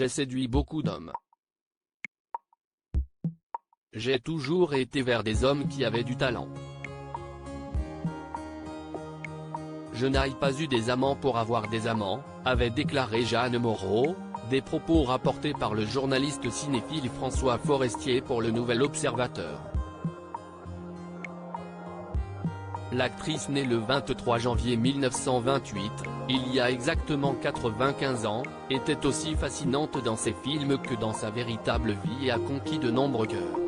J'ai séduit beaucoup d'hommes. J'ai toujours été vers des hommes qui avaient du talent. Je n'ai pas eu des amants pour avoir des amants, avait déclaré Jeanne Moreau, des propos rapportés par le journaliste cinéphile François Forestier pour le Nouvel Observateur. L'actrice née le 23 janvier 1928, il y a exactement 95 ans, était aussi fascinante dans ses films que dans sa véritable vie et a conquis de nombreux cœurs.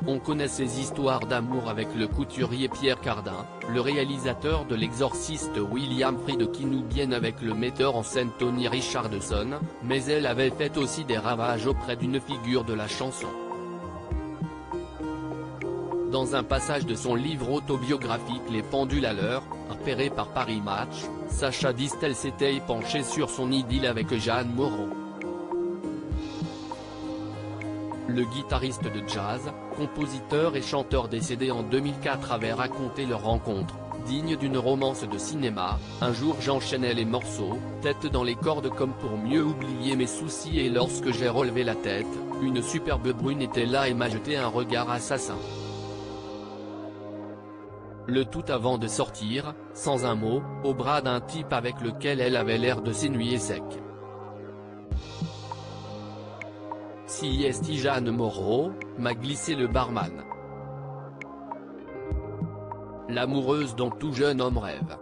On connaît ses histoires d'amour avec le couturier Pierre Cardin, le réalisateur de L'Exorciste William Friedkin ou bien avec le metteur en scène Tony Richardson, mais elle avait fait aussi des ravages auprès d'une figure de la chanson. Dans un passage de son livre autobiographique Les pendules à l'heure, repéré par Paris Match, Sacha Distel s'était penché sur son idylle avec Jeanne Moreau. Le guitariste de jazz, compositeur et chanteur décédé en 2004 avait raconté leur rencontre, digne d'une romance de cinéma. Un jour j'enchaînais les morceaux, tête dans les cordes comme pour mieux oublier mes soucis et lorsque j'ai relevé la tête, une superbe brune était là et m'a jeté un regard assassin. Le tout avant de sortir, sans un mot, au bras d'un type avec lequel elle avait l'air de s'ennuyer sec. Si est Jeanne Moreau, m'a glissé le barman. L'amoureuse dont tout jeune homme rêve.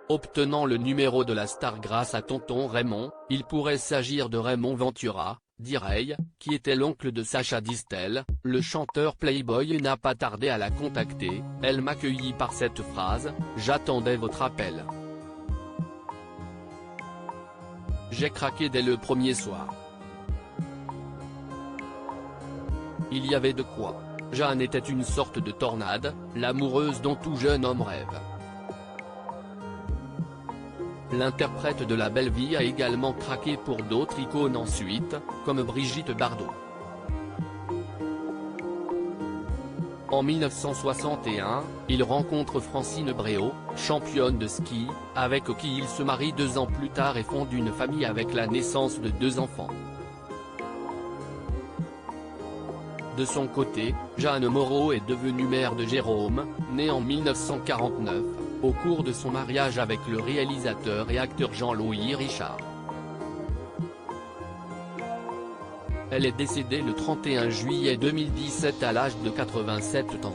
Obtenant le numéro de la star grâce à tonton Raymond, il pourrait s'agir de Raymond Ventura, dit Ray, qui était l'oncle de Sacha Distel. Le chanteur Playboy n'a pas tardé à la contacter, elle m'accueillit par cette phrase, « J'attendais votre appel ». J'ai craqué dès le premier soir. Il y avait de quoi. Jeanne était une sorte de tornade, l'amoureuse dont tout jeune homme rêve. L'interprète de La Belle Vie a également craqué pour d'autres icônes ensuite, comme Brigitte Bardot. En 1961, il rencontre Francine Bréau, championne de ski, avec qui il se marie 2 ans plus tard et fonde une famille avec la naissance de 2 enfants. De son côté, Jeanne Moreau est devenue mère de Jérôme, né en 1949, au cours de son mariage avec le réalisateur et acteur Jean-Louis Richard. Elle est décédée le 31 juillet 2017 à l'âge de 87 ans.